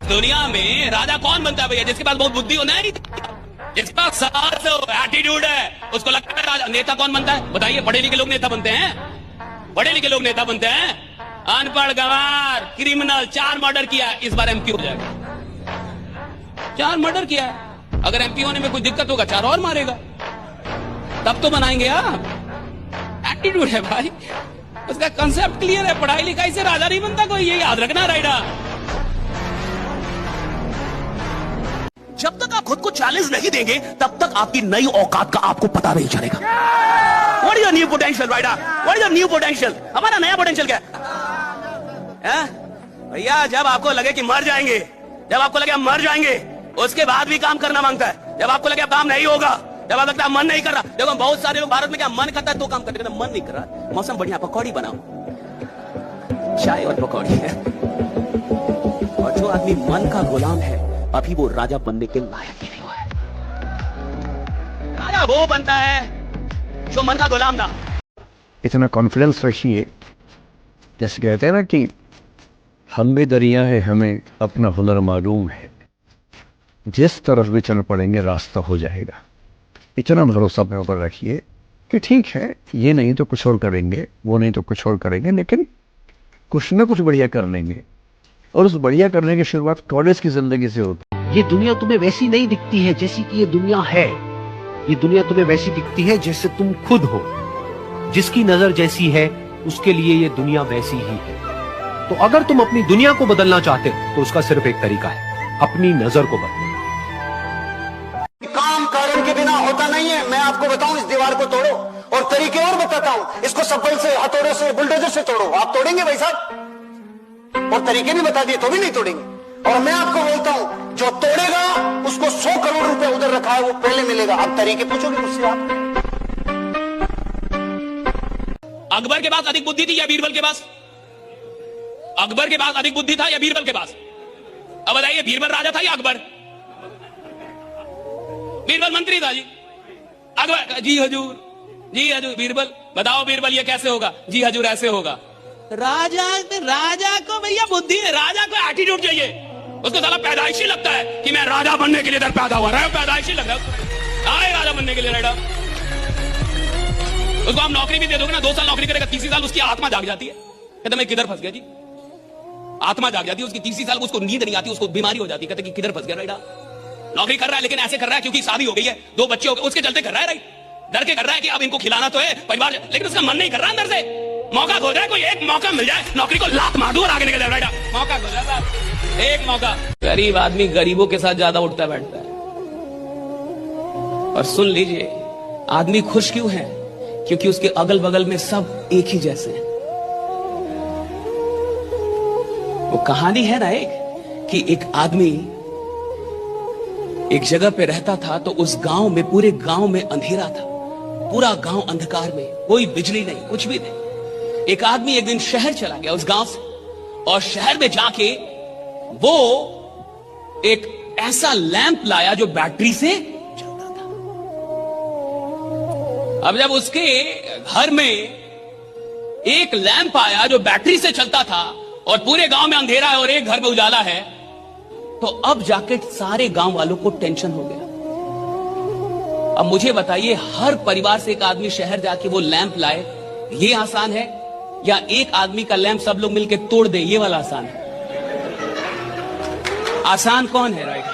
दुनिया में राजा कौन बनता है भैया? जिसके पास बहुत बुद्धि हो, नहीं जिसके पास साहस हो, एटीट्यूड है, उसको लगता है राजा। नेता कौन बनता है बताइए? पढ़े लिखे लोग नेता बनते हैं, पढ़े लिखे लोग नेता बनते हैं। अनपढ़, गंवार, क्रिमिनल, 4 मर्डर किया, इस बार एमपी हो जाएगा। 4 मर्डर किया है, अगर एमपी होने में कोई दिक्कत होगा 4 और मारेगा, तब तो बनाएंगे आप। एटीट्यूड है भाई, उसका कंसेप्ट क्लियर है। पढ़ाई लिखाई से राजा नहीं बनता कोई, ये याद रखना राइडा। जब तक आप खुद को चैलेंज नहीं देंगे तब तक आपकी नई औकात का आपको पता नहीं चलेगा। What is your new potential राइडा? What is your new potential? हमारा नया पोटेंशियल क्या है भैया? जब आपको लगे कि मर जाएंगे, जब आपको लगे हम मर जाएंगे, उसके बाद भी काम करना मांगता है। जब आपको लगे अब काम नहीं होगा, जब आप लगता है मन नहीं कर रहा। देखो बहुत सारे लोग भारत में क्या मन करता है तो काम करते हैं, मन नहीं कर रहा, मौसम बढ़िया, पकौड़ी बनाओ, चाय और पकौड़ी है। और जो आदमी मन का गुलाम है अभी वो राजा बनने के लायक ही नहीं हुआ है। राजा वो बनता है जो मन का गुलाम ना। इतना कॉन्फिडेंस रखिए, जैसे कहते हैं ना कि हम भी दरिया है, हमें अपना हुनर मालूम है, जिस तरफ भी चल पड़ेंगे रास्ता हो जाएगा। इतना भरोसा अपने ऊपर रखिए कि ठीक है, ये नहीं तो कुछ और करेंगे, वो नहीं तो कुछ और करेंगे, लेकिन कुछ ना कुछ बढ़िया कर लेंगे। और उस बढ़िया करने की शुरुआत कॉलेज की जिंदगी से होती है। ये दुनिया तुम्हें वैसी नहीं दिखती है जैसी कि ये दुनिया है। ये दुनिया तुम्हें वैसी दिखती है जैसे तुम खुद हो। जिसकी नजर जैसी है उसके लिए ये दुनिया वैसी ही है। तो अगर तुम अपनी दुनिया को बदलना चाहते हो तो उसका सिर्फ एक तरीका है, अपनी नजर को बदलना। काम कारण के बिना होता नहीं है। मैं आपको बताऊं, इस दीवार को तोड़ो, और तरीके और बताता हूं, इसको सब्बल से, हथौड़े से, बुलडोजर से तोड़ो। आप तोड़ेंगे भाई साहब? और तरीके भी बता दिए तो भी नहीं तोड़ेंगे। और मैं आपको बोलता हूं, जो तोड़ेगा उसको 100 करोड़ रुपए उधर रखा है वो पहले मिलेगा। आप तरीके पूछोगे मुझसे? आप अकबर के पास अधिक बुद्धि थी या बीरबल के पास? अकबर के पास अधिक बुद्धि था या बीरबल के पास? अब बताइए, बीरबल राजा था या अकबर? बीरबल मंत्री था जी। अकबर जी हजूर, जी हजूर। बीरबल बताओ, बीरबल ये कैसे होगा? जी हजूर ऐसे होगा। राजा को भैया बुद्धि है, राजा को एटीट्यूड चाहिए। उसको साला पैदाइशी लगता है कि मैं राजा बनने के लिए इधर पैदा हुआ। पैदाइशी लग रहा है आए राजा बनने के लिए रेडा। उसको आप नौकरी भी दे दोगे ना, 2 साल नौकरी करेगा, 3 साल उसकी आत्मा जाग जाती है, कहते मैं किधर फंस गया जी। आत्मा जाग जाती है उसकी, 3 साल उसको नींद नहीं आती, उसको बीमारी हो जाती है, कहते कि किधर फंस गया रेडा। नौकरी कर रहा है लेकिन ऐसे कर रहा है क्योंकि शादी हो गई है, 2 बच्चे हो गए, उसके चलते कर रहा है, राइट? डर के कर रहा है कि अब इनको खिलाना तो है परिवार, लेकिन उसका मन नहीं कर रहा अंदर से। मौका खो जाए, कोई एक मौका मिल जाए, नौकरी को लात मार दूं और आगे निकल जाए, राइट? मौका खो जाए, एक मौका। गरीब आदमी गरीबों के साथ ज्यादा उठता बैठता है। और सुन लीजिए, आदमी खुश क्यों है? क्योंकि उसके अगल बगल में सब एक ही जैसे हैं। वो कहानी है ना एक, कि एक आदमी एक जगह पे रहता था, तो उस गांव में, पूरे गांव में अंधेरा था, पूरा गांव अंधकार में, कोई बिजली नहीं, कुछ भी नहीं। एक आदमी एक दिन शहर चला गया उस गांव से, और शहर में जाके वो एक ऐसा लैंप लाया जो बैटरी से चलता था। अब जब उसके घर में एक लैंप आया जो बैटरी से चलता था, और पूरे गांव में अंधेरा है और एक घर में उजाला है, तो अब जाके सारे गांव वालों को टेंशन हो गया। अब मुझे बताइए, हर परिवार से एक आदमी शहर जाके वो लैंप लाए, ये आसान है? या एक आदमी का लैंप सब लोग मिलकर तोड़ दे, ये वाला आसान है? आसान कौन है, राइट?